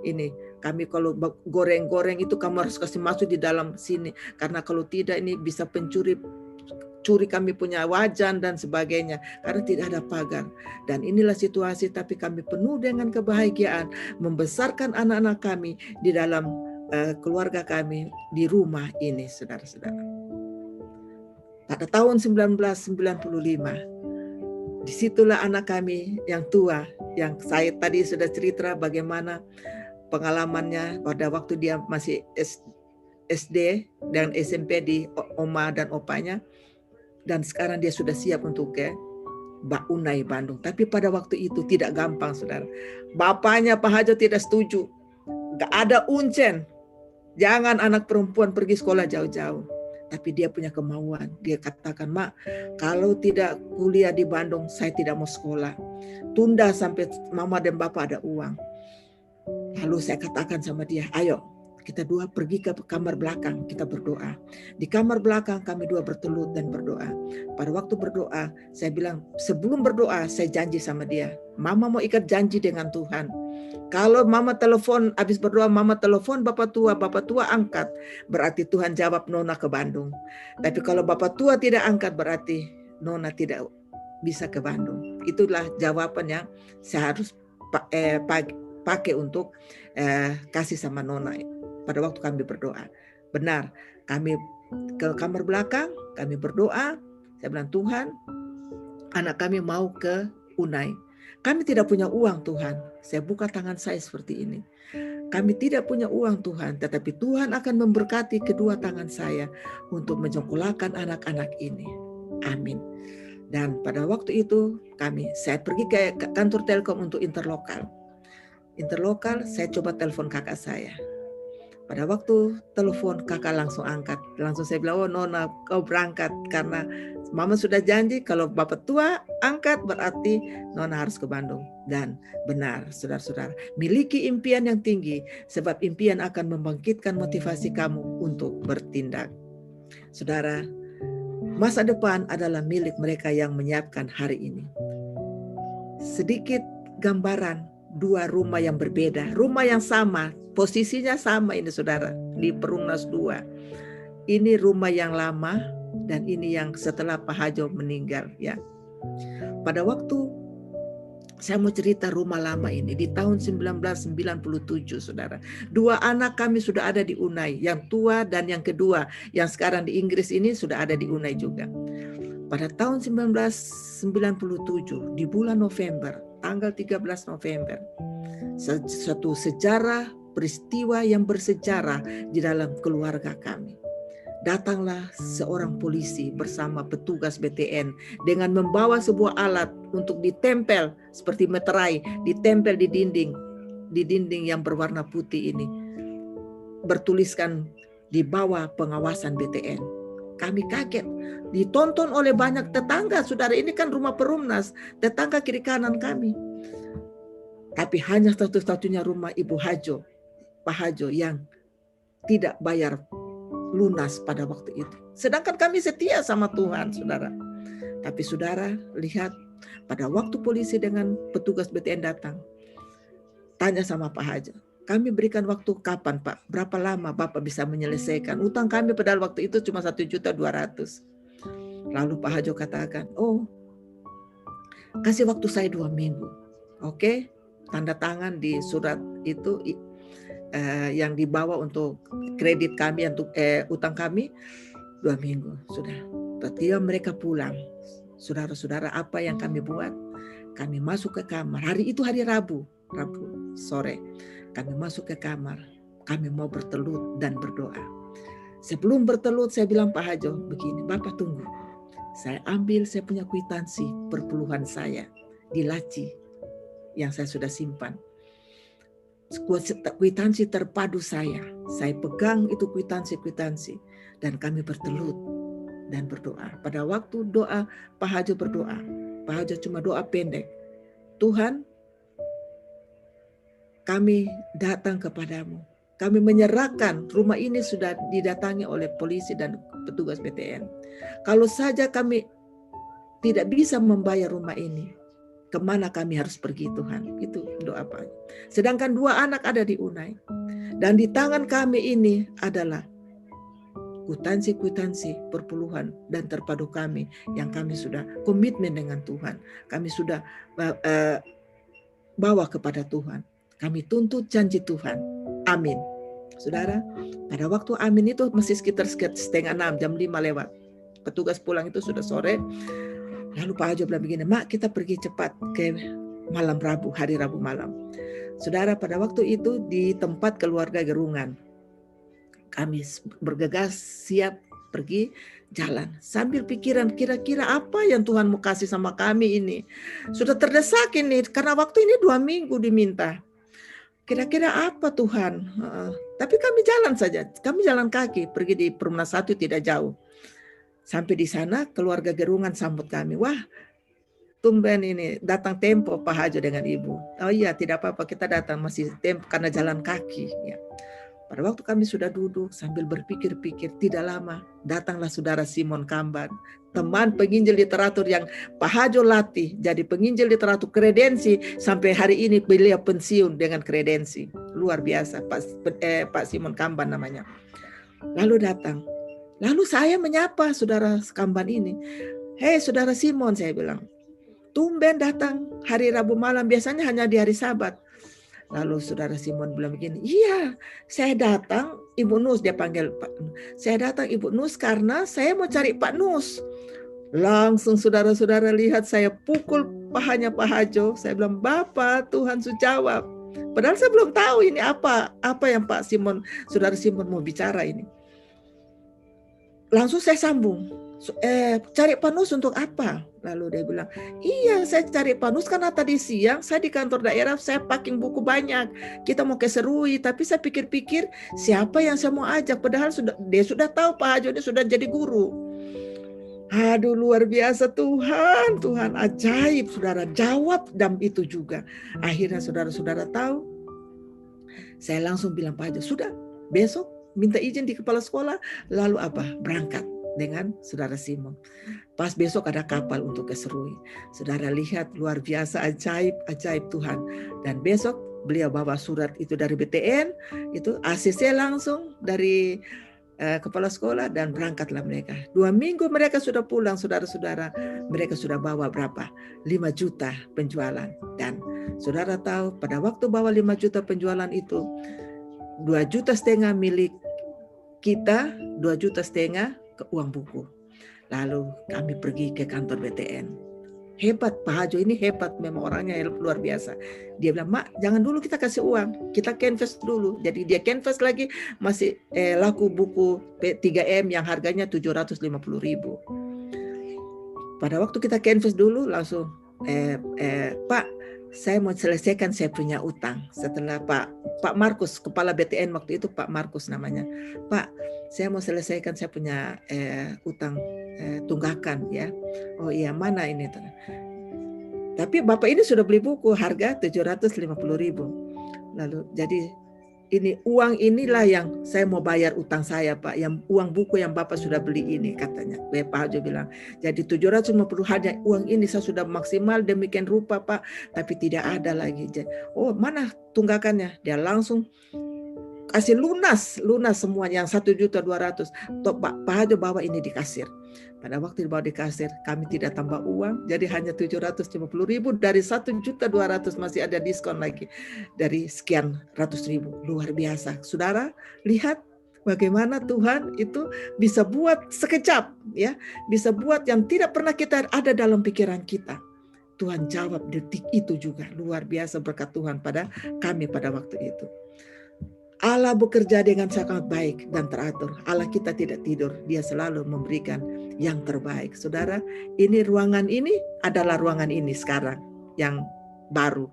Ini kami kalau goreng-goreng itu kamu harus kasih masuk di dalam sini, karena kalau tidak ini bisa pencuri kami punya wajan dan sebagainya karena tidak ada pagar. Dan inilah situasi, tapi kami penuh dengan kebahagiaan membesarkan anak-anak kami di dalam keluarga kami di rumah ini saudara-saudara. Pada tahun 1995 disitulah anak kami yang tua, yang saya tadi sudah cerita bagaimana pengalamannya pada waktu dia masih SD dan SMP di oma dan opanya. Dan sekarang dia sudah siap untuk ke Unai Bandung. Tapi pada waktu itu tidak gampang saudara. Bapaknya Pak Hajo tidak setuju. Gak ada uncen. Jangan anak perempuan pergi sekolah jauh-jauh. Tapi dia punya kemauan. Dia katakan, Mak, kalau tidak kuliah di Bandung, saya tidak mau sekolah. Tunda sampai mama dan bapak ada uang. Lalu saya katakan sama dia, ayo kita dua pergi ke kamar belakang, kita berdoa. Di kamar belakang kami dua bertelut dan berdoa. Pada waktu berdoa, saya bilang, sebelum berdoa, saya janji sama dia. Mama mau ikat janji dengan Tuhan. Kalau mama telepon, habis berdoa, mama telepon bapak tua angkat, berarti Tuhan jawab Nona ke Bandung. Tapi kalau bapak tua tidak angkat, berarti Nona tidak bisa ke Bandung. Itulah jawaban yang saya harus pakai untuk kasih sama Nona. Pada waktu kami berdoa, benar, kami ke kamar belakang, kami berdoa. Saya bilang, Tuhan, anak kami mau ke Unai. Kami tidak punya uang Tuhan. Saya buka tangan saya seperti ini. Kami tidak punya uang Tuhan, tetapi Tuhan akan memberkati kedua tangan saya untuk menyekolahkan anak-anak ini. Amin. Dan pada waktu itu saya pergi ke kantor Telkom untuk interlokal. Interlokal, saya coba telepon kakak saya. Pada waktu telepon, kakak langsung angkat. Langsung saya bilang, oh Nona, kau berangkat. Karena mama sudah janji kalau bapak tua angkat berarti Nona harus ke Bandung. Dan benar, saudara-saudara, miliki impian yang tinggi. Sebab impian akan membangkitkan motivasi kamu untuk bertindak. Saudara, masa depan adalah milik mereka yang menyiapkan hari ini. Sedikit gambaran dua rumah yang berbeda. Rumah yang sama, posisinya sama ini saudara, di Perumnas 2. Ini rumah yang lama dan ini yang setelah Pak Hajo meninggal ya. Pada waktu saya mau cerita rumah lama ini di tahun 1997 saudara. Dua anak kami sudah ada di Unai, yang tua dan yang kedua yang sekarang di Inggris ini sudah ada di Unai juga. Pada tahun 1997 di bulan November, tanggal 13 November, satu sejarah peristiwa yang bersejarah di dalam keluarga kami. Datanglah seorang polisi bersama petugas BTN dengan membawa sebuah alat untuk ditempel seperti meterai, ditempel di dinding yang berwarna putih ini. Bertuliskan di bawah pengawasan BTN. Kami kaget, ditonton oleh banyak tetangga. Saudara, ini kan rumah Perumnas, tetangga kiri kanan kami. Tapi hanya satu-satunya rumah Ibu Hajo, Pak Hajo yang tidak bayar lunas pada waktu itu. Sedangkan kami setia sama Tuhan, saudara. Tapi saudara lihat, pada waktu polisi dengan petugas BTN datang, tanya sama Pak Hajo, kami berikan waktu kapan Pak? Berapa lama Bapak bisa menyelesaikan? Utang kami pada waktu itu cuma 1.200.000. Lalu Pak Hajo katakan, oh kasih waktu saya 2 minggu. Oke, tanda tangan di surat itu yang dibawa untuk kredit kami, untuk utang kami 2 minggu. Sudah, ketika mereka pulang, saudara-saudara, apa yang kami buat? Kami masuk ke kamar. Hari itu hari Rabu sore. Kami masuk ke kamar. Kami mau bertelut dan berdoa. Sebelum bertelut saya bilang Pak Hajo, begini, Bapak tunggu. Saya ambil saya punya kwitansi perpuluhan saya di laci yang saya sudah simpan. Kwitansi terpadu saya pegang itu kwitansi dan kami bertelut dan berdoa. Pada waktu doa Pak Hajo berdoa, Pak Hajo cuma doa pendek. Tuhan, kami datang kepadamu. Kami menyerahkan, rumah ini sudah didatangi oleh polisi dan petugas BTN. Kalau saja kami tidak bisa membayar rumah ini, kemana kami harus pergi Tuhan? Itu doa Pak. Sedangkan 2 anak ada di Unai. Dan di tangan kami ini adalah kwitansi perpuluhan dan terpadu kami yang kami sudah komitmen dengan Tuhan. Kami sudah bawa kepada Tuhan. Kami tuntut janji Tuhan. Amin. Saudara, pada waktu amin itu masih sekitar 5:30, jam 5 lewat. Petugas pulang itu sudah sore. Lalu Pak Hajo bilang begini, Mak, kita pergi cepat ke malam Rabu, hari Rabu malam. Saudara, pada waktu itu di tempat keluarga Gerungan, kami bergegas siap pergi jalan. Sambil pikiran, kira-kira apa yang Tuhan mau kasih sama kami ini. Sudah terdesak ini, karena waktu ini 2 minggu diminta. Kira-kira apa Tuhan? Tapi kami jalan saja, kami jalan kaki, pergi di Perumnas 1 tidak jauh. Sampai di sana keluarga Gerungan sambut kami. Wah, tumben ini datang tempo Pak Hajo dengan Ibu. Oh iya, tidak apa-apa, kita datang masih tempo karena jalan kaki. Ya. Pada waktu kami sudah duduk sambil berpikir-pikir, tidak lama datanglah saudara Simon Kamban, teman penginjil literatur yang Pak Hajo latih jadi penginjil literatur kredensi, sampai hari ini beliau pensiun dengan kredensi. Luar biasa, Pak Simon Kamban namanya. Lalu datang. Lalu saya menyapa saudara Kamban ini. Hei saudara Simon, saya bilang. Tumben datang hari Rabu malam, biasanya hanya di hari Sabat. Lalu saudara Simon bilang begini, iya saya datang Ibu Nus, dia panggil Pak. Saya datang Ibu Nus karena saya mau cari Pak Nus. Langsung saudara-saudara lihat saya pukul pahanya Pak Hajo. Saya bilang, Bapak, Tuhan sudah jawab. Padahal saya belum tahu ini apa yang Pak Simon, saudara Simon mau bicara ini. Langsung saya sambung, cari Pak Nus untuk apa? Lalu dia bilang, iya saya cari Pak Nus karena tadi siang saya di kantor daerah, saya packing buku banyak. Kita mau ke Serui, tapi saya pikir-pikir siapa yang saya mau ajak. Padahal dia sudah tahu Pak Hajo ini sudah jadi guru. Aduh luar biasa Tuhan ajaib saudara, jawab dan itu juga. Akhirnya saudara-saudara tahu, saya langsung bilang Pak Hajo, sudah besok minta izin di kepala sekolah, lalu berangkat dengan saudara Simon. Pas besok ada kapal untuk ke Serui. Saudara lihat luar biasa ajaib Tuhan. Dan besok beliau bawa surat itu dari BTN, itu ACC langsung dari kepala sekolah dan berangkatlah mereka. 2 minggu mereka sudah pulang saudara-saudara. Mereka sudah bawa berapa? 5 juta penjualan. Dan saudara tahu pada waktu bawa 5 juta penjualan itu, 2,5 juta milik kita, 2,5 juta ke uang buku. Lalu kami pergi ke kantor BTN. Hebat Pak Hajo ini, hebat memang orangnya luar biasa. Dia bilang, Mak jangan dulu kita kasih uang, kita canvas dulu. Jadi dia canvas lagi, masih laku buku 3M yang harganya 750.000. Pada waktu kita canvas dulu langsung, Pak saya mau selesaikan saya punya utang. Setelah Pak Markus, kepala BTN waktu itu, Pak Markus namanya. Pak, saya mau selesaikan saya punya utang tunggakan ya. Oh iya, mana ini? Tapi Bapak ini sudah beli buku harga 750.000. Lalu jadi ini uang inilah yang saya mau bayar utang saya Pak, yang uang buku yang Bapak sudah beli ini katanya. Pak Hajo bilang, jadi 750 hanya uang ini saya sudah maksimal demikian rupa Pak, tapi tidak ada lagi. Oh mana tunggakannya? Dia langsung kasih lunas semuanya yang 1.200.000. Pak Hajo bawa ini di kasir. Pada waktu dibawa di kasir, kami tidak tambah uang, jadi hanya 750.000 dari 1.200.000 masih ada diskon lagi dari sekian ratus ribu. Luar biasa, saudara. Lihat bagaimana Tuhan itu bisa buat sekejap, ya, bisa buat yang tidak pernah kita ada dalam pikiran kita. Tuhan jawab detik itu juga. Luar biasa berkat Tuhan pada kami pada waktu itu. Allah bekerja dengan sangat baik dan teratur. Allah kita tidak tidur, Dia selalu memberikan yang terbaik. Saudara, ini ruangan ini adalah ruangan ini sekarang yang baru.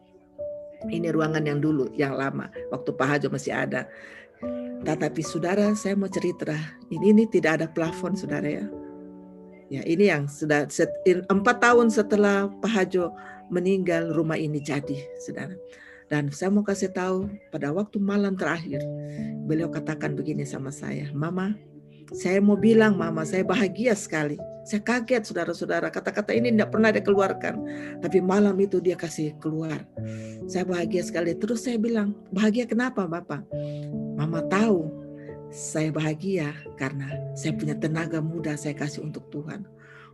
Ini ruangan yang dulu, yang lama, waktu Pak Hajo masih ada. Tetapi saudara, saya mau cerita, ini tidak ada plafon saudara ya. Ya, ini yang sudah 4 tahun setelah Pak Hajo meninggal, rumah ini jadi, saudara. Dan saya mau kasih tahu pada waktu malam terakhir, beliau katakan begini sama saya, Mama, saya mau bilang Mama, saya bahagia sekali. Saya kaget saudara-saudara, kata-kata ini tidak pernah dia keluarkan. Tapi malam itu dia kasih keluar. Saya bahagia sekali. Terus saya bilang, bahagia kenapa Bapak? Mama tahu, saya bahagia karena saya punya tenaga muda saya kasih untuk Tuhan.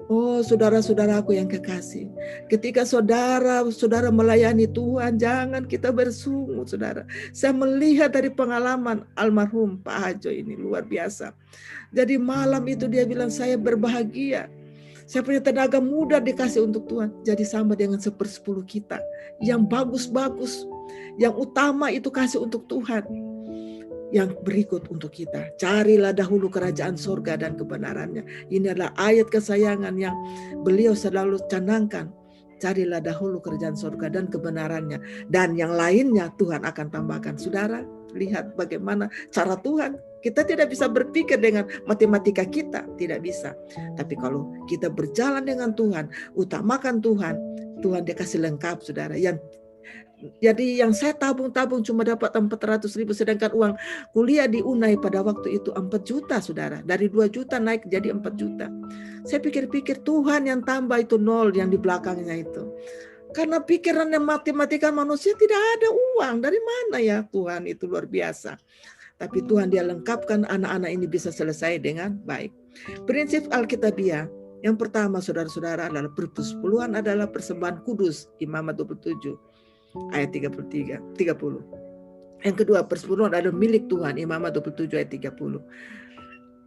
Oh saudara-saudaraku yang kekasih, ketika saudara melayani Tuhan, jangan kita bersungut saudara. Saya melihat dari pengalaman almarhum Pak Hajo ini luar biasa. Jadi malam itu dia bilang saya berbahagia. Saya punya tenaga muda dikasih untuk Tuhan. Jadi sama dengan 1/10 kita. Yang bagus-bagus, yang utama itu kasih untuk Tuhan. Yang berikut untuk kita, carilah dahulu kerajaan surga dan kebenarannya. Ini adalah ayat kesayangan yang beliau selalu canangkan. Carilah dahulu kerajaan surga dan kebenarannya, dan yang lainnya Tuhan akan tambahkan. Saudara, lihat bagaimana cara Tuhan. Kita tidak bisa berpikir dengan matematika kita, tidak bisa. Tapi kalau kita berjalan dengan Tuhan, utamakan Tuhan, Tuhan dia kasih lengkap saudara. Jadi yang saya tabung-tabung cuma dapat 400.000, sedangkan uang kuliah di Unai pada waktu itu 4 juta saudara. Dari 2 juta naik jadi 4 juta. Saya pikir-pikir Tuhan yang tambah itu nol yang di belakangnya itu. Karena pikiran dan matematika manusia tidak ada uang. Dari mana ya Tuhan, itu luar biasa. Tapi Tuhan dia lengkapkan anak-anak ini bisa selesai dengan baik. Prinsip Alkitabiah. Yang pertama saudara-saudara adalah persepuluhan adalah persembahan kudus, Imamat 27. Ayat 30. Yang kedua, persepuluhan adalah milik Tuhan, Imamat 27 ayat 30.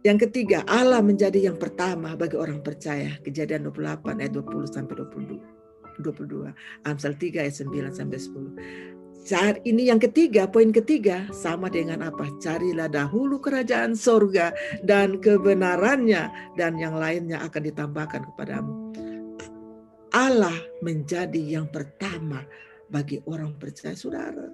Yang ketiga, Allah menjadi yang pertama bagi orang percaya, Kejadian 28 ayat 20 sampai 22. Amsal 3 ayat 9 sampai 10. Saat ini yang ketiga, poin ketiga sama dengan apa? Carilah dahulu kerajaan sorga dan kebenarannya, dan yang lainnya akan ditambahkan kepadamu. Allah menjadi yang pertama bagi orang percaya, saudara.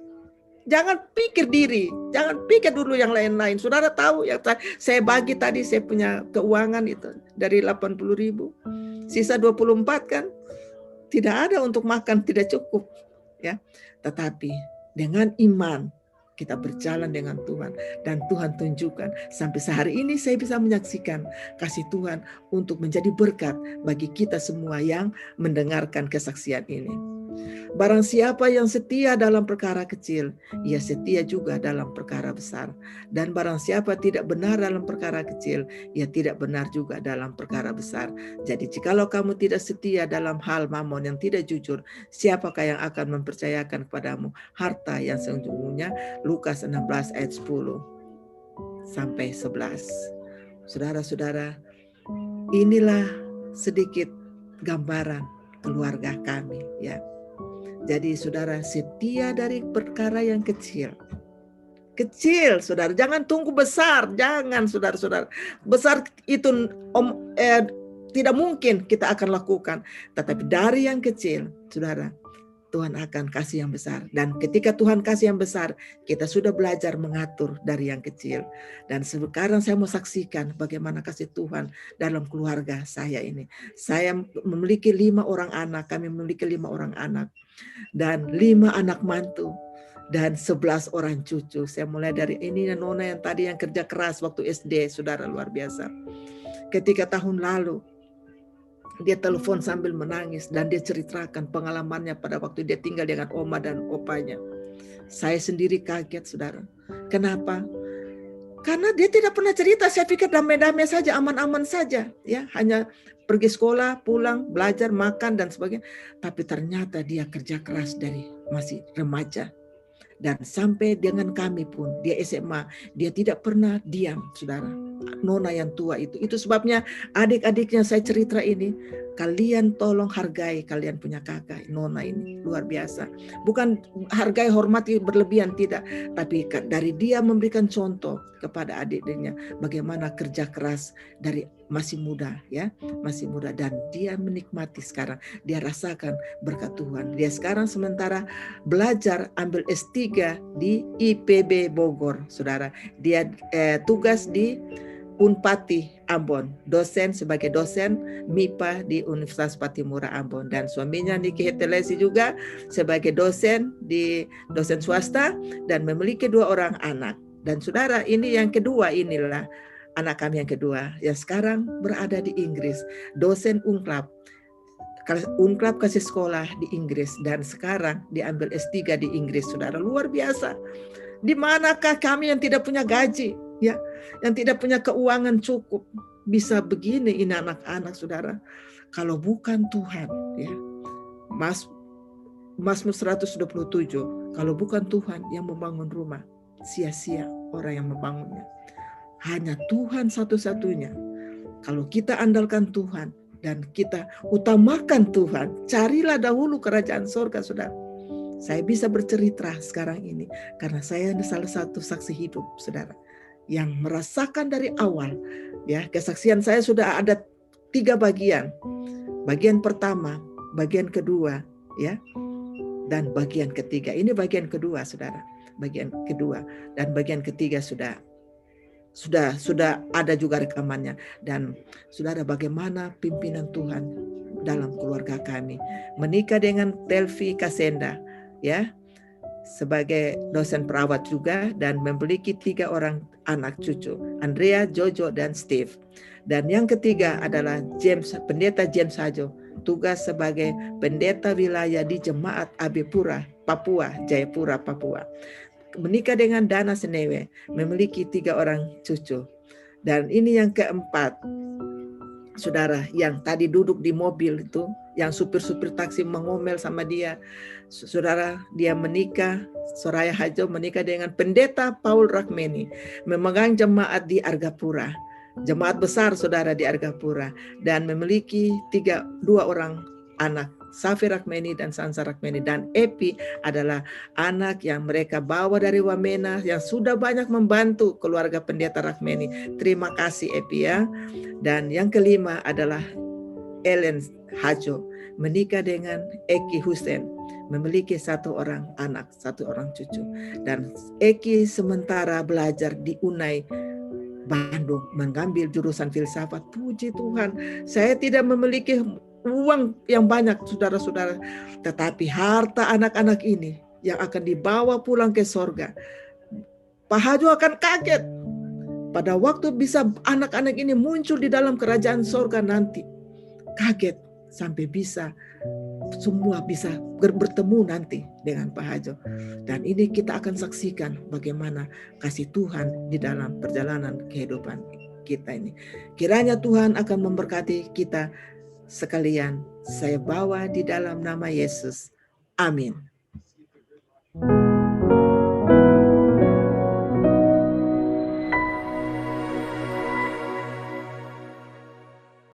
Jangan pikir diri, jangan pikir dulu yang lain-lain. Saudara tahu yang saya bagi tadi, saya punya keuangan itu dari 80.000, sisa 24 kan, tidak ada untuk makan, tidak cukup, ya. Tetapi dengan iman kita berjalan dengan Tuhan, dan Tuhan tunjukkan sampai sehari ini saya bisa menyaksikan kasih Tuhan untuk menjadi berkat bagi kita semua yang mendengarkan kesaksian ini. Barang siapa yang setia dalam perkara kecil, ia setia juga dalam perkara besar. Dan barang siapa tidak benar dalam perkara kecil, ia tidak benar juga dalam perkara besar. Jadi jikalau kamu tidak setia dalam hal mamon yang tidak jujur, siapakah yang akan mempercayakan kepadamu harta yang sesungguhnya? Lukas 16 ayat 10 sampai 11. Saudara-saudara, inilah sedikit gambaran keluarga kami, ya. Jadi saudara, setia dari perkara yang kecil. Kecil, saudara. Jangan tunggu besar. Jangan, saudara-saudara. Besar itu tidak mungkin kita akan lakukan. Tetapi dari yang kecil, saudara, Tuhan akan kasih yang besar. Dan ketika Tuhan kasih yang besar, kita sudah belajar mengatur dari yang kecil. Dan sekarang saya mau saksikan bagaimana kasih Tuhan dalam keluarga saya ini. Saya memiliki 5 orang anak, kami memiliki 5 orang anak. Dan 5 anak mantu. Dan 11 orang cucu. Saya mulai dari ini Nona yang tadi yang kerja keras waktu SD, saudara, luar biasa. Ketika tahun lalu, dia telepon sambil menangis dan dia ceritakan pengalamannya pada waktu dia tinggal dengan oma dan opanya. Saya sendiri kaget, saudara. Kenapa? Karena dia tidak pernah cerita. Saya pikir damai-damai saja, aman-aman saja, ya, hanya pergi sekolah, pulang, belajar, makan dan sebagainya. Tapi ternyata dia kerja keras dari masih remaja. Dan sampai dengan kami pun, dia SMA, dia tidak pernah diam, saudara. Nona yang tua itu sebabnya adik-adiknya saya cerita ini, kalian tolong hargai kalian punya kakak. Nona ini luar biasa. Bukan hargai, hormati berlebihan, tidak. Tapi dari dia memberikan contoh kepada adik-adiknya bagaimana kerja keras dari masih muda, ya, masih muda, dan dia menikmati sekarang. Dia rasakan berkat Tuhan. Dia sekarang sementara belajar ambil S3 di IPB Bogor, saudara. Dia tugas di Unpati Ambon, dosen sebagai dosen MIPA di Universitas Patimura Ambon, dan suaminya Niki Hetelesi juga sebagai dosen swasta dan memiliki 2 orang anak. Dan saudara, ini yang kedua, inilah anak kami yang kedua yang sekarang berada di Inggris, dosen UNCLAP kasih sekolah di Inggris dan sekarang diambil S3 di Inggris, saudara, luar biasa. Di manakah kami yang tidak punya gaji, ya, yang tidak punya keuangan cukup bisa begini ini anak-anak, saudara? Kalau bukan Tuhan, ya. Mazmur 127, kalau bukan Tuhan yang membangun rumah, sia-sia orang yang membangunnya. Hanya Tuhan satu-satunya. Kalau kita andalkan Tuhan dan kita utamakan Tuhan, carilah dahulu kerajaan surga, saudara. Saya bisa bercerita sekarang ini karena saya salah satu saksi hidup, saudara, yang merasakan dari awal, ya. Kesaksian saya sudah ada 3 bagian. Bagian pertama, bagian kedua, ya, dan bagian ketiga. Ini bagian kedua, saudara. Bagian kedua dan bagian ketiga sudah ada juga rekamannya. Dan saudara, bagaimana pimpinan Tuhan dalam keluarga kami. Menikah dengan Telvi Kasenda, ya, sebagai dosen perawat juga, dan memiliki 3 orang anak cucu, Andrea, Jojo, dan Steve. Dan yang ketiga adalah pendeta James Hajo, tugas sebagai pendeta wilayah di Jemaat AB Pura, Papua, Jayapura, Papua. Menikah dengan Dana Senewe, memiliki 3 orang cucu. Dan ini yang keempat, saudara, yang tadi duduk di mobil itu, yang supir-supir taksi mengomel sama dia, saudara, dia menikah, Soraya Hajo menikah dengan pendeta Paul Rakmeni, memegang jemaat di Argapura, jemaat besar, saudara, di Argapura, dan memiliki 2 orang anak, Safi Rakmeni dan Sansa Rakmeni. Dan Epi adalah anak yang mereka bawa dari Wamena, yang sudah banyak membantu keluarga pendeta Rakmeni. Terima kasih, Epi, ya. Dan yang kelima adalah Ellen Hajo, menikah dengan Eki Hussein, memiliki 1 orang anak, 1 orang cucu. Dan Eki sementara belajar di UNAI Bandung, mengambil jurusan filsafat. Puji Tuhan, saya tidak memiliki uang yang banyak, saudara-saudara, tetapi harta anak-anak ini yang akan dibawa pulang ke sorga. Pak Hajo akan kaget pada waktu bisa anak-anak ini muncul di dalam kerajaan sorga nanti. Kaget sampai bisa semua bisa bertemu nanti dengan Pak Hajo. Dan ini kita akan saksikan bagaimana kasih Tuhan di dalam perjalanan kehidupan kita ini. Kiranya Tuhan akan memberkati kita sekalian. Saya bawa di dalam nama Yesus. Amin.